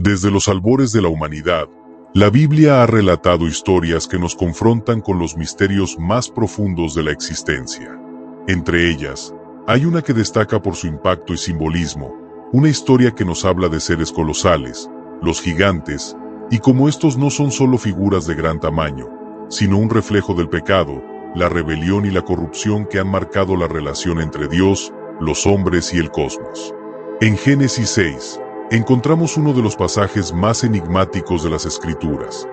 Desde los albores de la humanidad, la Biblia ha relatado historias que nos confrontan con los misterios más profundos de la existencia. Entre ellas, hay una que destaca por su impacto y simbolismo, una historia que nos habla de seres colosales, los gigantes, y cómo estos no son solo figuras de gran tamaño, sino un reflejo del pecado, la rebelión y la corrupción que han marcado la relación entre Dios, los hombres y el cosmos. En Génesis 6, encontramos uno de los pasajes más enigmáticos de las Escrituras.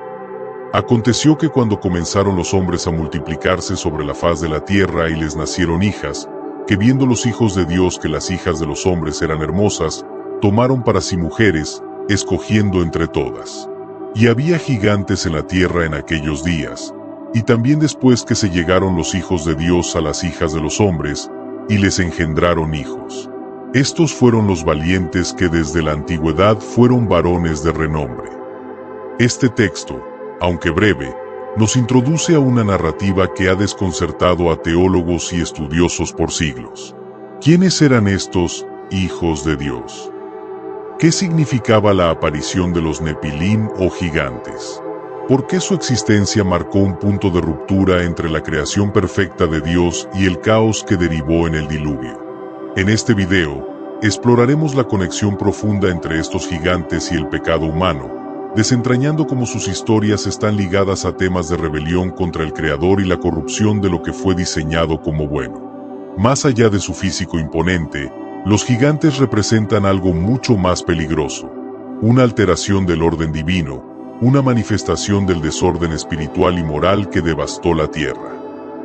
Aconteció que cuando comenzaron los hombres a multiplicarse sobre la faz de la tierra y les nacieron hijas, que viendo los hijos de Dios que las hijas de los hombres eran hermosas, tomaron para sí mujeres, escogiendo entre todas. Y había gigantes en la tierra en aquellos días, y también después que se llegaron los hijos de Dios a las hijas de los hombres, y les engendraron hijos. Estos fueron los valientes que desde la antigüedad fueron varones de renombre. Este texto, aunque breve, nos introduce a una narrativa que ha desconcertado a teólogos y estudiosos por siglos. ¿Quiénes eran estos hijos de Dios? ¿Qué significaba la aparición de los Nepilim o gigantes? ¿Por qué su existencia marcó un punto de ruptura entre la creación perfecta de Dios y el caos que derivó en el diluvio? En este video, exploraremos la conexión profunda entre estos gigantes y el pecado humano, desentrañando cómo sus historias están ligadas a temas de rebelión contra el Creador y la corrupción de lo que fue diseñado como bueno. Más allá de su físico imponente, los gigantes representan algo mucho más peligroso, una alteración del orden divino, una manifestación del desorden espiritual y moral que devastó la tierra.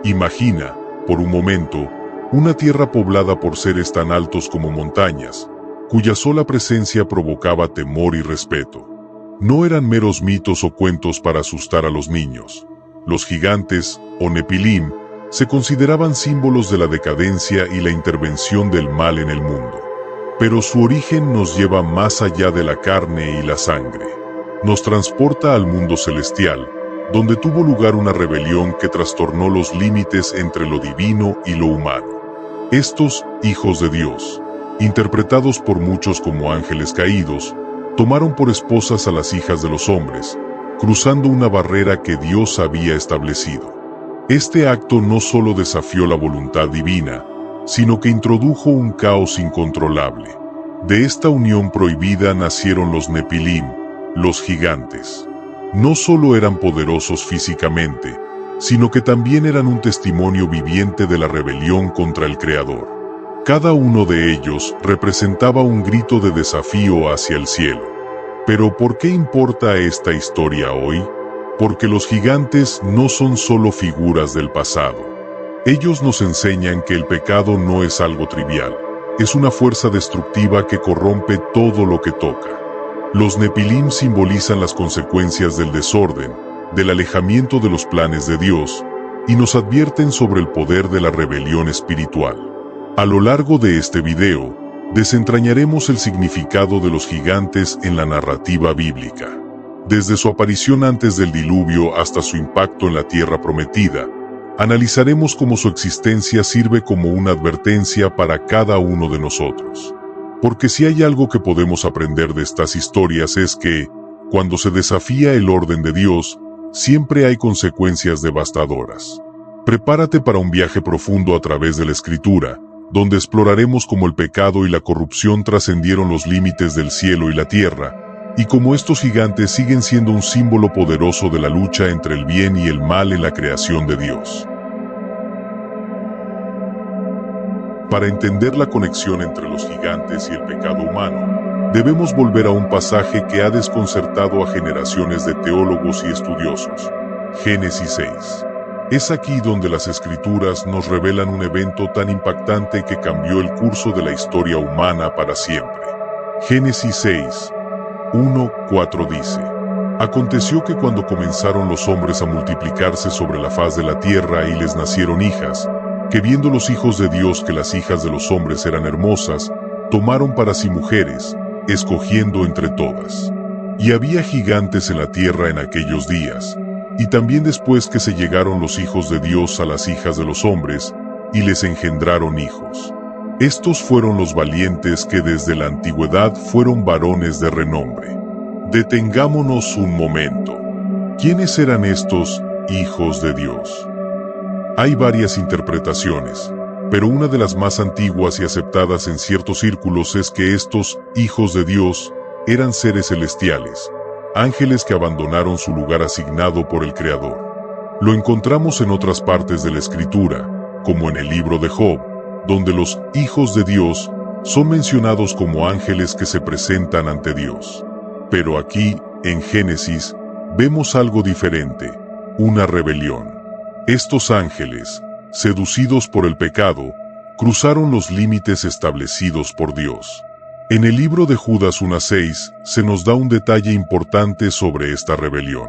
Imagina, por un momento, una tierra poblada por seres tan altos como montañas, cuya sola presencia provocaba temor y respeto. No eran meros mitos o cuentos para asustar a los niños. Los gigantes, o Nepilim, se consideraban símbolos de la decadencia y la intervención del mal en el mundo. Pero su origen nos lleva más allá de la carne y la sangre. Nos transporta al mundo celestial, donde tuvo lugar una rebelión que trastornó los límites entre lo divino y lo humano. Estos hijos de Dios, interpretados por muchos como ángeles caídos, tomaron por esposas a las hijas de los hombres, cruzando una barrera que Dios había establecido. Este acto no solo desafió la voluntad divina, sino que introdujo un caos incontrolable. De esta unión prohibida nacieron los Nepilim, los gigantes. No solo eran poderosos físicamente, sino que también eran un testimonio viviente de la rebelión contra el Creador. Cada uno de ellos representaba un grito de desafío hacia el cielo. Pero ¿por qué importa esta historia hoy? Porque los gigantes no son solo figuras del pasado. Ellos nos enseñan que el pecado no es algo trivial, es una fuerza destructiva que corrompe todo lo que toca. Los Nepilim simbolizan las consecuencias del desorden, del alejamiento de los planes de Dios, y nos advierten sobre el poder de la rebelión espiritual. A lo largo de este video, desentrañaremos el significado de los gigantes en la narrativa bíblica. Desde su aparición antes del diluvio hasta su impacto en la tierra prometida, analizaremos cómo su existencia sirve como una advertencia para cada uno de nosotros. Porque si hay algo que podemos aprender de estas historias es que, cuando se desafía el orden de Dios, siempre hay consecuencias devastadoras. Prepárate para un viaje profundo a través de la Escritura, donde exploraremos cómo el pecado y la corrupción trascendieron los límites del cielo y la tierra, y cómo estos gigantes siguen siendo un símbolo poderoso de la lucha entre el bien y el mal en la creación de Dios. Para entender la conexión entre los gigantes y el pecado humano, debemos volver a un pasaje que ha desconcertado a generaciones de teólogos y estudiosos. Génesis 6. Es aquí donde las Escrituras nos revelan un evento tan impactante que cambió el curso de la historia humana para siempre. Génesis 6, 1-4 dice: Aconteció que cuando comenzaron los hombres a multiplicarse sobre la faz de la tierra y les nacieron hijas, que viendo los hijos de Dios que las hijas de los hombres eran hermosas, tomaron para sí mujeres, escogiendo entre todas. Y había gigantes en la tierra en aquellos días, y también después que se llegaron los hijos de Dios a las hijas de los hombres, y les engendraron hijos. Estos fueron los valientes que desde la antigüedad fueron varones de renombre. Detengámonos un momento. ¿Quiénes eran estos hijos de Dios? Hay varias interpretaciones, pero una de las más antiguas y aceptadas en ciertos círculos es que estos hijos de Dios eran seres celestiales, ángeles que abandonaron su lugar asignado por el Creador. Lo encontramos en otras partes de la Escritura, como en el libro de Job, donde los hijos de Dios son mencionados como ángeles que se presentan ante Dios. Pero aquí, en Génesis, vemos algo diferente, una rebelión. Estos ángeles, seducidos por el pecado, cruzaron los límites establecidos por Dios. En el libro de Judas 1:6 se nos da un detalle importante sobre esta rebelión.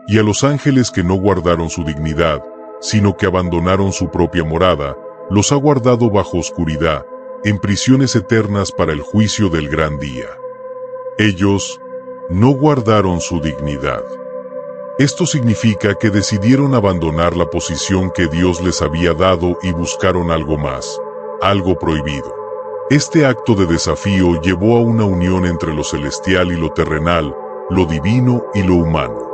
Y a los ángeles que no guardaron su dignidad, sino que abandonaron su propia morada, los ha guardado bajo oscuridad, en prisiones eternas para el juicio del gran día. Ellos no guardaron su dignidad. Esto significa que decidieron abandonar la posición que Dios les había dado y buscaron algo más, algo prohibido. Este acto de desafío llevó a una unión entre lo celestial y lo terrenal, lo divino y lo humano.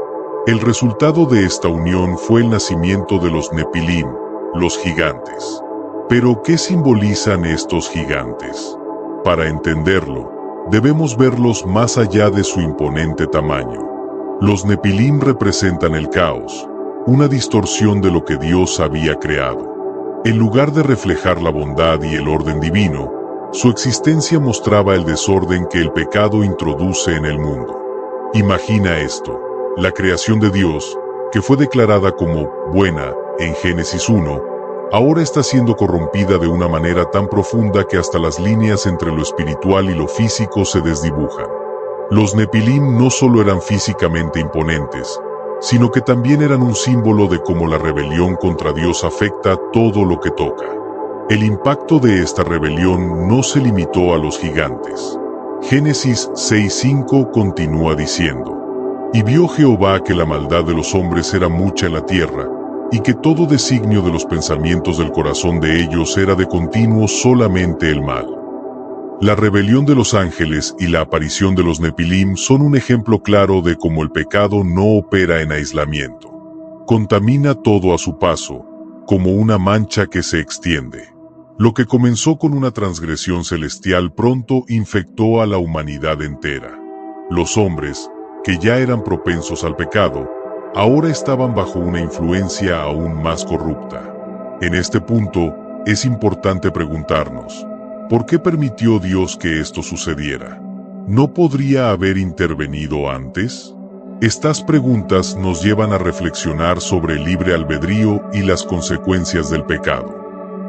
El resultado de esta unión fue el nacimiento de los Nepilim, los gigantes. Pero, ¿qué simbolizan estos gigantes? Para entenderlo, debemos verlos más allá de su imponente tamaño. Los Nepilim representan el caos, una distorsión de lo que Dios había creado. En lugar de reflejar la bondad y el orden divino, su existencia mostraba el desorden que el pecado introduce en el mundo. Imagina esto. La creación de Dios, que fue declarada como buena en Génesis 1, ahora está siendo corrompida de una manera tan profunda que hasta las líneas entre lo espiritual y lo físico se desdibujan. Los Nepilim no solo eran físicamente imponentes, sino que también eran un símbolo de cómo la rebelión contra Dios afecta todo lo que toca. El impacto de esta rebelión no se limitó a los gigantes. Génesis 6:5 continúa diciendo: Y vio Jehová que la maldad de los hombres era mucha en la tierra, y que todo designio de los pensamientos del corazón de ellos era de continuo solamente el mal. La rebelión de los ángeles y la aparición de los Nepilim son un ejemplo claro de cómo el pecado no opera en aislamiento. Contamina todo a su paso, como una mancha que se extiende. Lo que comenzó con una transgresión celestial pronto infectó a la humanidad entera. Los hombres, que ya eran propensos al pecado, ahora estaban bajo una influencia aún más corrupta. En este punto, es importante preguntarnos, ¿por qué permitió Dios que esto sucediera? ¿No podría haber intervenido antes? Estas preguntas nos llevan a reflexionar sobre el libre albedrío y las consecuencias del pecado.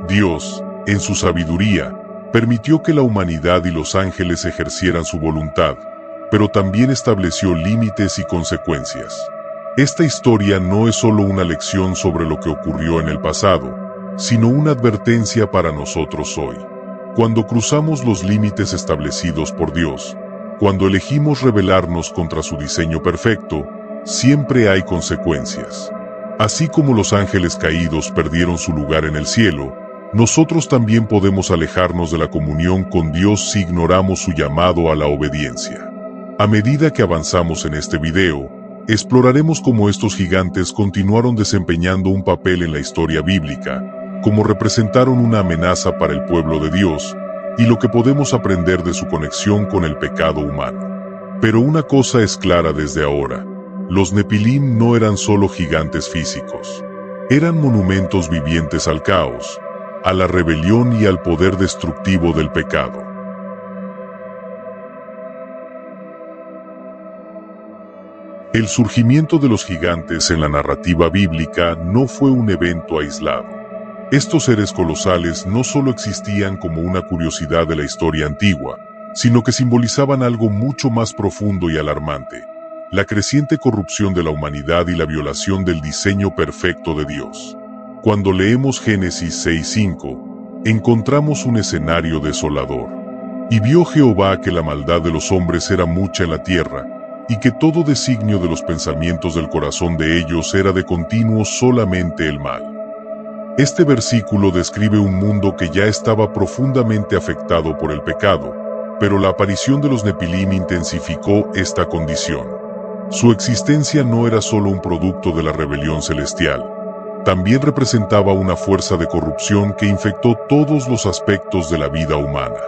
Dios, en su sabiduría, permitió que la humanidad y los ángeles ejercieran su voluntad, pero también estableció límites y consecuencias. Esta historia no es solo una lección sobre lo que ocurrió en el pasado, sino una advertencia para nosotros hoy. Cuando cruzamos los límites establecidos por Dios, cuando elegimos rebelarnos contra su diseño perfecto, siempre hay consecuencias. Así como los ángeles caídos perdieron su lugar en el cielo, nosotros también podemos alejarnos de la comunión con Dios si ignoramos su llamado a la obediencia. A medida que avanzamos en este video, exploraremos cómo estos gigantes continuaron desempeñando un papel en la historia bíblica, cómo representaron una amenaza para el pueblo de Dios, y lo que podemos aprender de su conexión con el pecado humano. Pero una cosa es clara desde ahora: los Nepilim no eran solo gigantes físicos. Eran monumentos vivientes al caos, a la rebelión y al poder destructivo del pecado. El surgimiento de los gigantes en la narrativa bíblica no fue un evento aislado. Estos seres colosales no solo existían como una curiosidad de la historia antigua, sino que simbolizaban algo mucho más profundo y alarmante: la creciente corrupción de la humanidad y la violación del diseño perfecto de Dios. Cuando leemos Génesis 6:5, encontramos un escenario desolador. Y vio Jehová que la maldad de los hombres era mucha en la tierra, y que todo designio de los pensamientos del corazón de ellos era de continuo solamente el mal. Este versículo describe un mundo que ya estaba profundamente afectado por el pecado, pero la aparición de los Nepilim intensificó esta condición. Su existencia no era solo un producto de la rebelión celestial, también representaba una fuerza de corrupción que infectó todos los aspectos de la vida humana.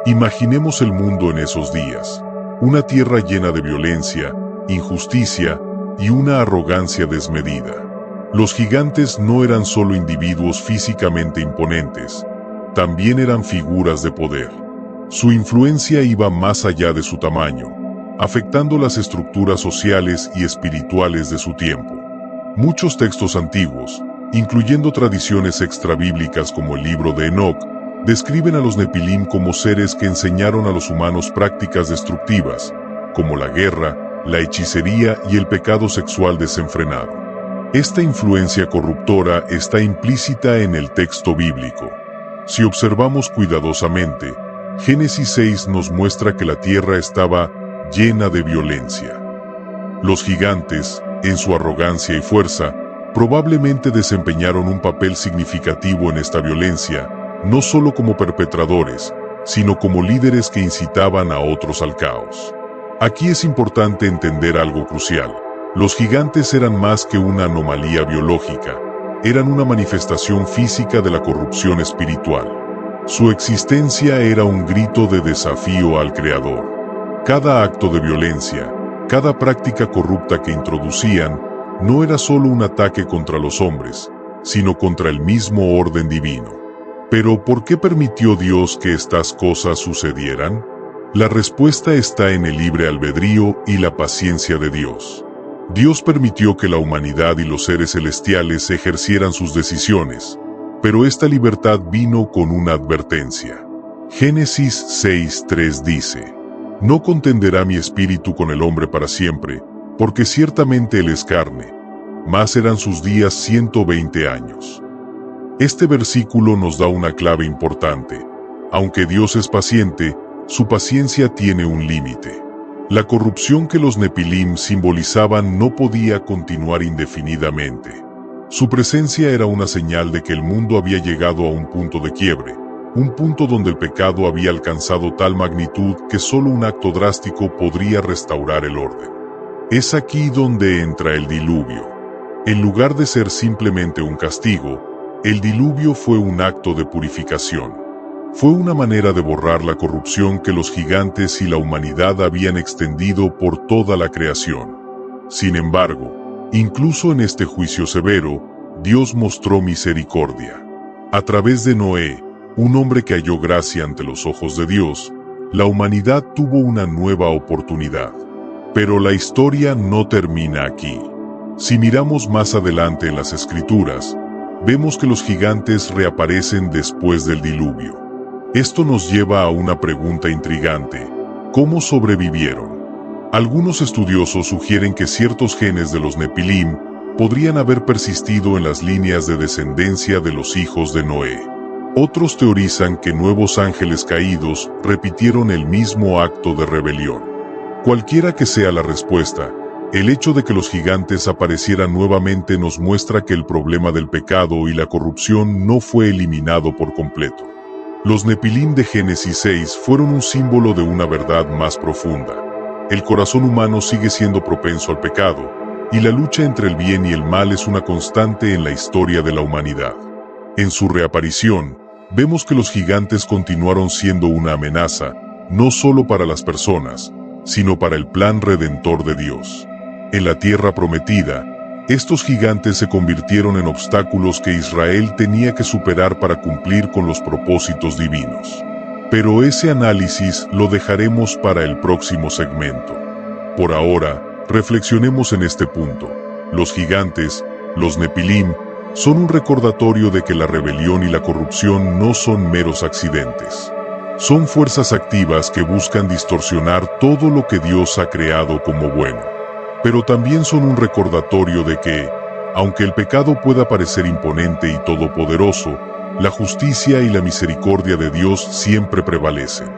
Imaginemos el mundo en esos días, una tierra llena de violencia, injusticia y una arrogancia desmedida. Los gigantes no eran solo individuos físicamente imponentes, también eran figuras de poder. Su influencia iba más allá de su tamaño, afectando las estructuras sociales y espirituales de su tiempo. Muchos textos antiguos, incluyendo tradiciones extrabíblicas como el libro de Enoc, describen a los Nepilim como seres que enseñaron a los humanos prácticas destructivas, como la guerra, la hechicería y el pecado sexual desenfrenado. Esta influencia corruptora está implícita en el texto bíblico. Si observamos cuidadosamente, Génesis 6 nos muestra que la tierra estaba llena de violencia. Los gigantes, en su arrogancia y fuerza, probablemente desempeñaron un papel significativo en esta violencia, no solo como perpetradores, sino como líderes que incitaban a otros al caos. Aquí es importante entender algo crucial. Los gigantes eran más que una anomalía biológica, eran una manifestación física de la corrupción espiritual. Su existencia era un grito de desafío al Creador. Cada acto de violencia, cada práctica corrupta que introducían, no era solo un ataque contra los hombres, sino contra el mismo orden divino. Pero ¿por qué permitió Dios que estas cosas sucedieran? La respuesta está en el libre albedrío y la paciencia de Dios. Dios permitió que la humanidad y los seres celestiales ejercieran sus decisiones, pero esta libertad vino con una advertencia. Génesis 6:3 dice: «No contenderá mi espíritu con el hombre para siempre, porque ciertamente él es carne, mas serán sus días 120 años». Este versículo nos da una clave importante. Aunque Dios es paciente, su paciencia tiene un límite. La corrupción que los Nepilim simbolizaban no podía continuar indefinidamente. Su presencia era una señal de que el mundo había llegado a un punto de quiebre, un punto donde el pecado había alcanzado tal magnitud que solo un acto drástico podría restaurar el orden. Es aquí donde entra el diluvio. En lugar de ser simplemente un castigo, el diluvio fue un acto de purificación. Fue una manera de borrar la corrupción que los gigantes y la humanidad habían extendido por toda la creación. Sin embargo, incluso en este juicio severo, Dios mostró misericordia. A través de Noé, un hombre que halló gracia ante los ojos de Dios, la humanidad tuvo una nueva oportunidad. Pero la historia no termina aquí. Si miramos más adelante en las Escrituras, vemos que los gigantes reaparecen después del diluvio. Esto nos lleva a una pregunta intrigante: ¿cómo sobrevivieron? Algunos estudiosos sugieren que ciertos genes de los Nepilim podrían haber persistido en las líneas de descendencia de los hijos de Noé. Otros teorizan que nuevos ángeles caídos repitieron el mismo acto de rebelión. Cualquiera que sea la respuesta, el hecho de que los gigantes aparecieran nuevamente nos muestra que el problema del pecado y la corrupción no fue eliminado por completo. Los Nepilim de Génesis 6 fueron un símbolo de una verdad más profunda. El corazón humano sigue siendo propenso al pecado, y la lucha entre el bien y el mal es una constante en la historia de la humanidad. En su reaparición, vemos que los gigantes continuaron siendo una amenaza, no solo para las personas, sino para el plan redentor de Dios. En la tierra prometida, estos gigantes se convirtieron en obstáculos que Israel tenía que superar para cumplir con los propósitos divinos. Pero ese análisis lo dejaremos para el próximo segmento. Por ahora, reflexionemos en este punto. Los gigantes, los Nepilim, son un recordatorio de que la rebelión y la corrupción no son meros accidentes. Son fuerzas activas que buscan distorsionar todo lo que Dios ha creado como bueno. Pero también son un recordatorio de que, aunque el pecado pueda parecer imponente y todopoderoso, la justicia y la misericordia de Dios siempre prevalecen.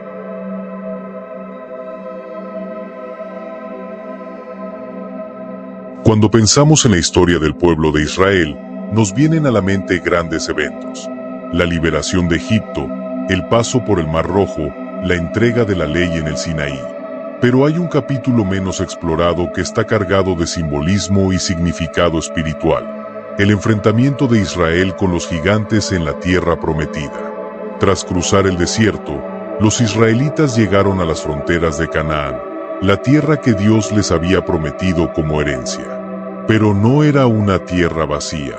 Cuando pensamos en la historia del pueblo de Israel, nos vienen a la mente grandes eventos: la liberación de Egipto, el paso por el Mar Rojo, la entrega de la ley en el Sinaí. Pero hay un capítulo menos explorado que está cargado de simbolismo y significado espiritual: el enfrentamiento de Israel con los gigantes en la tierra prometida. Tras cruzar el desierto, los israelitas llegaron a las fronteras de Canaán, la tierra que Dios les había prometido como herencia. Pero no era una tierra vacía.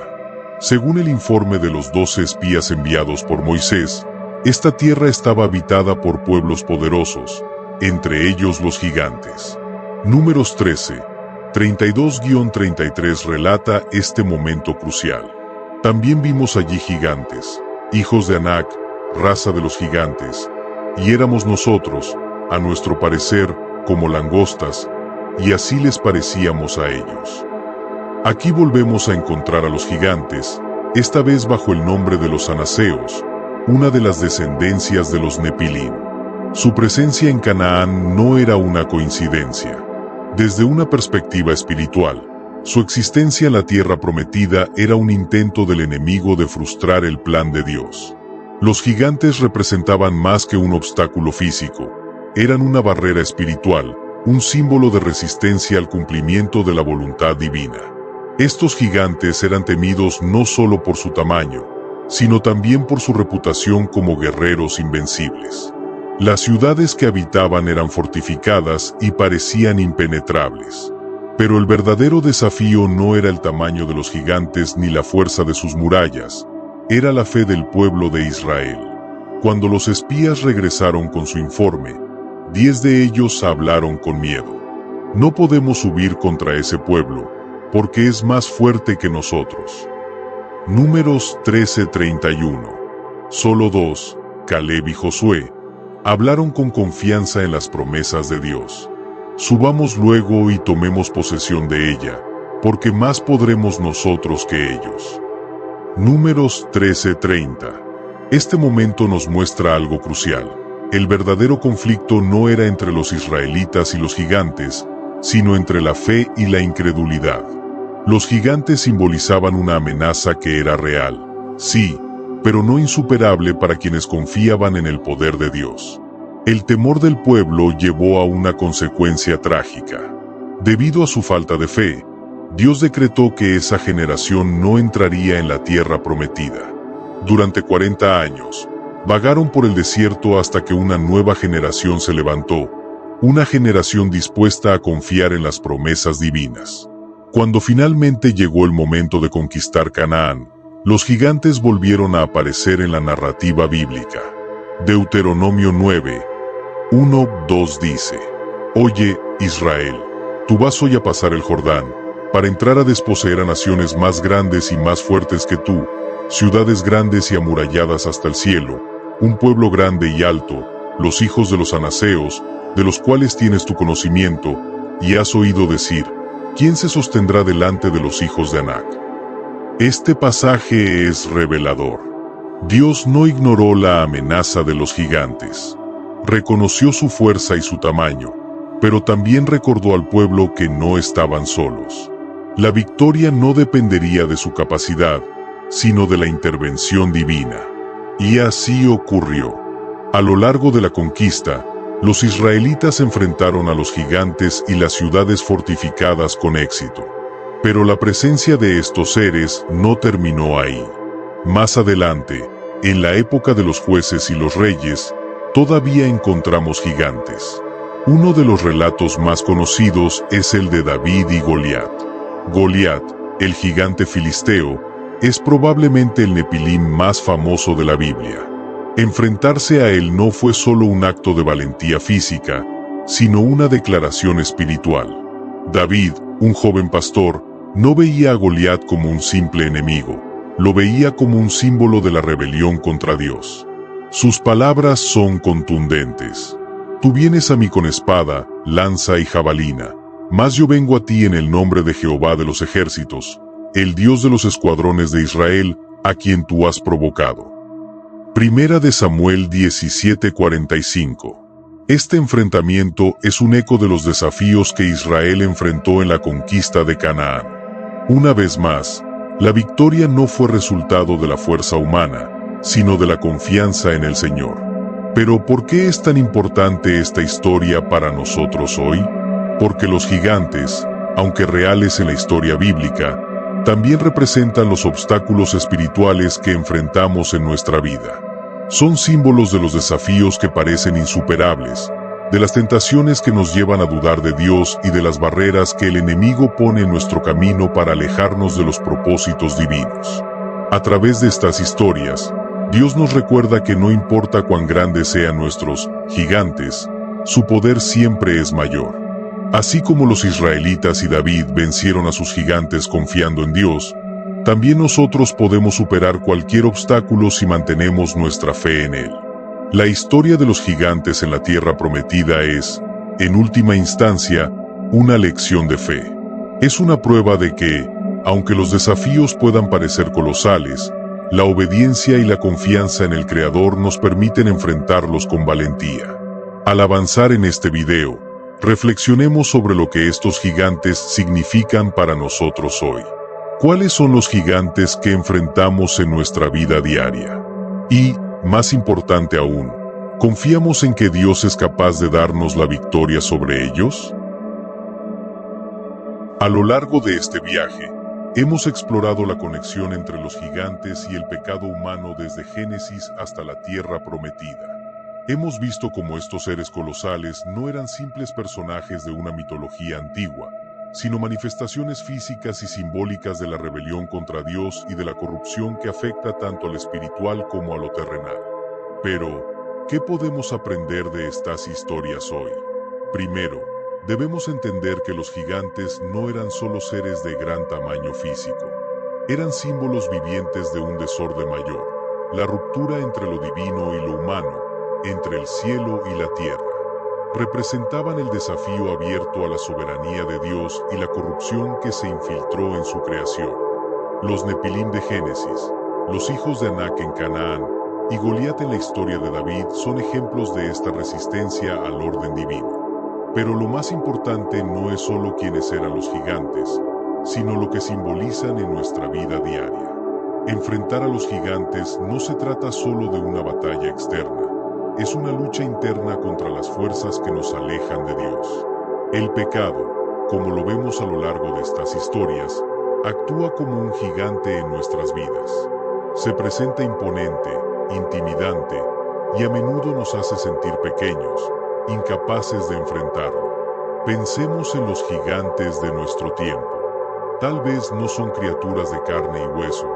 Según el informe de los 12 espías enviados por Moisés, esta tierra estaba habitada por pueblos poderosos, entre ellos los gigantes. Números 13, 32-33 relata este momento crucial. También vimos allí gigantes, hijos de Anac, raza de los gigantes, y éramos nosotros, a nuestro parecer, como langostas, y así les parecíamos a ellos. Aquí volvemos a encontrar a los gigantes, esta vez bajo el nombre de los anaseos, una de las descendencias de los Nepilim. Su presencia en Canaán no era una coincidencia. Desde una perspectiva espiritual, su existencia en la tierra prometida era un intento del enemigo de frustrar el plan de Dios. Los gigantes representaban más que un obstáculo físico, eran una barrera espiritual, un símbolo de resistencia al cumplimiento de la voluntad divina. Estos gigantes eran temidos no solo por su tamaño, sino también por su reputación como guerreros invencibles. Las ciudades que habitaban eran fortificadas y parecían impenetrables. Pero el verdadero desafío no era el tamaño de los gigantes ni la fuerza de sus murallas, era la fe del pueblo de Israel. Cuando los espías regresaron con su informe, 10 de ellos hablaron con miedo. No podemos subir contra ese pueblo, porque es más fuerte que nosotros. Números 13:31. Solo 2, Caleb y Josué, hablaron con confianza en las promesas de Dios. Subamos luego y tomemos posesión de ella, porque más podremos nosotros que ellos. Números 13:30. Este momento nos muestra algo crucial. El verdadero conflicto no era entre los israelitas y los gigantes, sino entre la fe y la incredulidad. Los gigantes simbolizaban una amenaza que era real, sí, pero no insuperable para quienes confiaban en el poder de Dios. El temor del pueblo llevó a una consecuencia trágica. Debido a su falta de fe, Dios decretó que esa generación no entraría en la tierra prometida. Durante 40 años, vagaron por el desierto hasta que una nueva generación se levantó, una generación dispuesta a confiar en las promesas divinas. Cuando finalmente llegó el momento de conquistar Canaán, los gigantes volvieron a aparecer en la narrativa bíblica. Deuteronomio 9, 1-2 dice: Oye, Israel, tú vas hoy a pasar el Jordán, para entrar a desposeer a naciones más grandes y más fuertes que tú, ciudades grandes y amuralladas hasta el cielo, un pueblo grande y alto, los hijos de los anaseos, de los cuales tienes tu conocimiento, y has oído decir: ¿quién se sostendrá delante de los hijos de Anac? Este pasaje es revelador. Dios no ignoró la amenaza de los gigantes. Reconoció su fuerza y su tamaño, pero también recordó al pueblo que no estaban solos. La victoria no dependería de su capacidad, sino de la intervención divina. Y así ocurrió. A lo largo de la conquista, los israelitas enfrentaron a los gigantes y las ciudades fortificadas con éxito. Pero la presencia de estos seres no terminó ahí. Más adelante, en la época de los jueces y los reyes, todavía encontramos gigantes. Uno de los relatos más conocidos es el de David y Goliat. Goliat, el gigante filisteo, es probablemente el Nepilim más famoso de la Biblia. Enfrentarse a él no fue solo un acto de valentía física, sino una declaración espiritual. David, un joven pastor, no veía a Goliat como un simple enemigo, lo veía como un símbolo de la rebelión contra Dios. Sus palabras son contundentes. Tú vienes a mí con espada, lanza y jabalina, mas yo vengo a ti en el nombre de Jehová de los ejércitos, el Dios de los escuadrones de Israel, a quien tú has provocado. Primera de Samuel 17:45. Este enfrentamiento es un eco de los desafíos que Israel enfrentó en la conquista de Canaán. Una vez más, la victoria no fue resultado de la fuerza humana, sino de la confianza en el Señor. Pero ¿por qué es tan importante esta historia para nosotros hoy? Porque los gigantes, aunque reales en la historia bíblica, también representan los obstáculos espirituales que enfrentamos en nuestra vida. Son símbolos de los desafíos que parecen insuperables, de las tentaciones que nos llevan a dudar de Dios y de las barreras que el enemigo pone en nuestro camino para alejarnos de los propósitos divinos. A través de estas historias, Dios nos recuerda que no importa cuán grandes sean nuestros gigantes, su poder siempre es mayor. Así como los israelitas y David vencieron a sus gigantes confiando en Dios, también nosotros podemos superar cualquier obstáculo si mantenemos nuestra fe en Él. La historia de los gigantes en la tierra prometida es, en última instancia, una lección de fe. Es una prueba de que, aunque los desafíos puedan parecer colosales, la obediencia y la confianza en el Creador nos permiten enfrentarlos con valentía. Al avanzar en este video, reflexionemos sobre lo que estos gigantes significan para nosotros hoy. ¿Cuáles son los gigantes que enfrentamos en nuestra vida diaria? Y, más importante aún, ¿confiamos en que Dios es capaz de darnos la victoria sobre ellos? A lo largo de este viaje, hemos explorado la conexión entre los gigantes y el pecado humano desde Génesis hasta la tierra prometida. Hemos visto cómo estos seres colosales no eran simples personajes de una mitología antigua, sino manifestaciones físicas y simbólicas de la rebelión contra Dios y de la corrupción que afecta tanto al espiritual como a lo terrenal. Pero, ¿qué podemos aprender de estas historias hoy? Primero, debemos entender que los gigantes no eran solo seres de gran tamaño físico. Eran símbolos vivientes de un desorden mayor, la ruptura entre lo divino y lo humano, entre el cielo y la tierra. Representaban el desafío abierto a la soberanía de Dios y la corrupción que se infiltró en su creación. Los Nepilim de Génesis, los hijos de Anac en Canaán, y Goliat en la historia de David son ejemplos de esta resistencia al orden divino. Pero lo más importante no es solo quiénes eran los gigantes, sino lo que simbolizan en nuestra vida diaria. Enfrentar a los gigantes no se trata solo de una batalla externa, es una lucha interna contra las fuerzas que nos alejan de Dios. El pecado, como lo vemos a lo largo de estas historias, actúa como un gigante en nuestras vidas. Se presenta imponente, intimidante, y a menudo nos hace sentir pequeños, incapaces de enfrentarlo. Pensemos en los gigantes de nuestro tiempo. Tal vez no son criaturas de carne y hueso,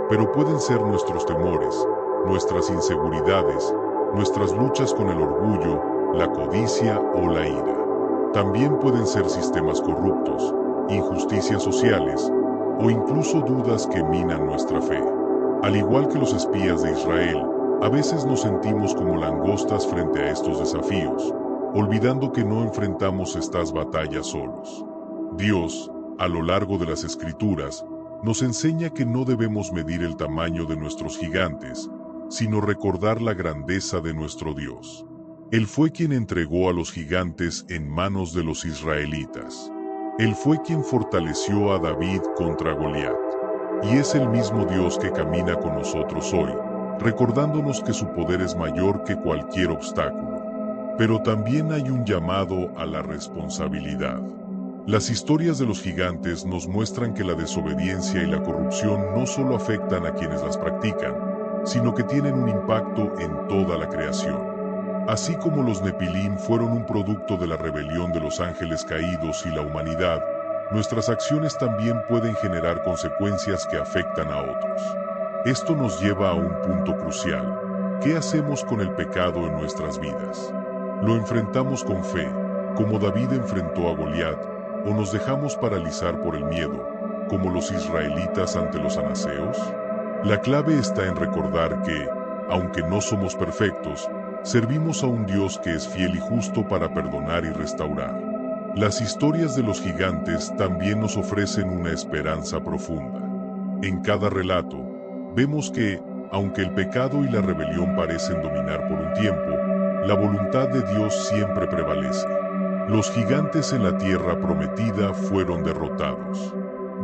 pero pueden ser nuestros temores, nuestras inseguridades, nuestras luchas con el orgullo, la codicia o la ira. También pueden ser sistemas corruptos, injusticias sociales o incluso dudas que minan nuestra fe. Al igual que los espías de Israel, a veces nos sentimos como langostas frente a estos desafíos, olvidando que no enfrentamos estas batallas solos. Dios, a lo largo de las Escrituras, nos enseña que no debemos medir el tamaño de nuestros gigantes, sino recordar la grandeza de nuestro Dios. Él fue quien entregó a los gigantes en manos de los israelitas. Él fue quien fortaleció a David contra Goliat. Y es el mismo Dios que camina con nosotros hoy, recordándonos que su poder es mayor que cualquier obstáculo. Pero también hay un llamado a la responsabilidad. Las historias de los gigantes nos muestran que la desobediencia y la corrupción no solo afectan a quienes las practican, sino que tienen un impacto en toda la creación. Así como los Nepilim fueron un producto de la rebelión de los ángeles caídos y la humanidad, nuestras acciones también pueden generar consecuencias que afectan a otros. Esto nos lleva a un punto crucial. ¿Qué hacemos con el pecado en nuestras vidas? ¿Lo enfrentamos con fe, como David enfrentó a Goliat, o nos dejamos paralizar por el miedo, como los israelitas ante los anaseos? La clave está en recordar que, aunque no somos perfectos, servimos a un Dios que es fiel y justo para perdonar y restaurar. Las historias de los gigantes también nos ofrecen una esperanza profunda. En cada relato, vemos que, aunque el pecado y la rebelión parecen dominar por un tiempo, la voluntad de Dios siempre prevalece. Los gigantes en la tierra prometida fueron derrotados.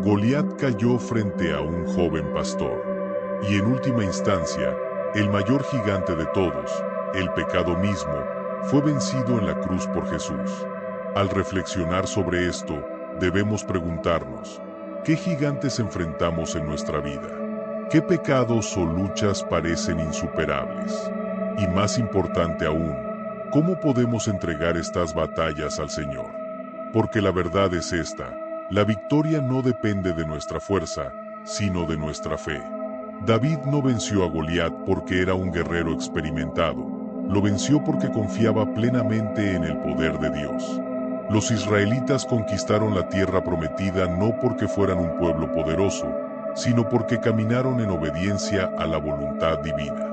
Goliat cayó frente a un joven pastor. Y en última instancia, el mayor gigante de todos, El pecado mismo fue vencido en la cruz por Jesús. Al reflexionar sobre esto, debemos preguntarnos, ¿qué gigantes enfrentamos en nuestra vida? ¿Qué pecados o luchas parecen insuperables? Y más importante aún, ¿cómo podemos entregar estas batallas al Señor? Porque la verdad es esta, la victoria no depende de nuestra fuerza, sino de nuestra fe. David no venció a Goliat porque era un guerrero experimentado, lo venció porque confiaba plenamente en el poder de Dios. Los israelitas conquistaron la tierra prometida no porque fueran un pueblo poderoso, sino porque caminaron en obediencia a la voluntad divina.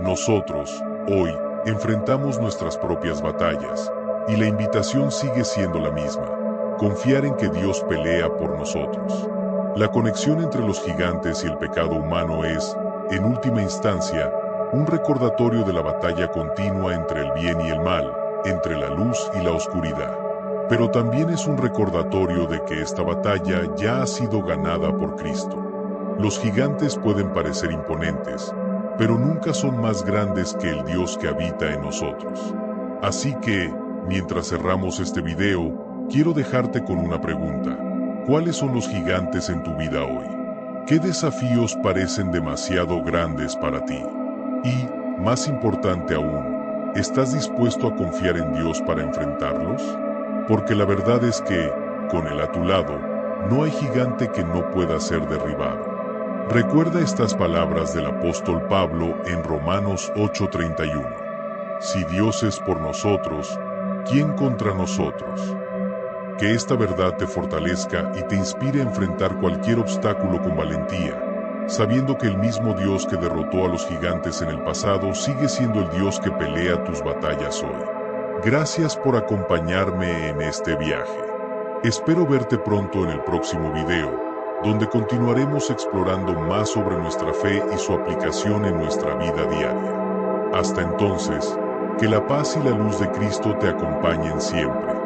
Nosotros, hoy, enfrentamos nuestras propias batallas, y la invitación sigue siendo la misma, confiar en que Dios pelea por nosotros. La conexión entre los gigantes y el pecado humano es, en última instancia, un recordatorio de la batalla continua entre el bien y el mal, entre la luz y la oscuridad. Pero también es un recordatorio de que esta batalla ya ha sido ganada por Cristo. Los gigantes pueden parecer imponentes, pero nunca son más grandes que el Dios que habita en nosotros. Así que, mientras cerramos este video, quiero dejarte con una pregunta. ¿Cuáles son los gigantes en tu vida hoy? ¿Qué desafíos parecen demasiado grandes para ti? Y, más importante aún, ¿estás dispuesto a confiar en Dios para enfrentarlos? Porque la verdad es que, con Él a tu lado, no hay gigante que no pueda ser derribado. Recuerda estas palabras del apóstol Pablo en Romanos 8:31. Si Dios es por nosotros, ¿quién contra nosotros? Que esta verdad te fortalezca y te inspire a enfrentar cualquier obstáculo con valentía, sabiendo que el mismo Dios que derrotó a los gigantes en el pasado sigue siendo el Dios que pelea tus batallas hoy. Gracias por acompañarme en este viaje. Espero verte pronto en el próximo video, donde continuaremos explorando más sobre nuestra fe y su aplicación en nuestra vida diaria. Hasta entonces, que la paz y la luz de Cristo te acompañen siempre.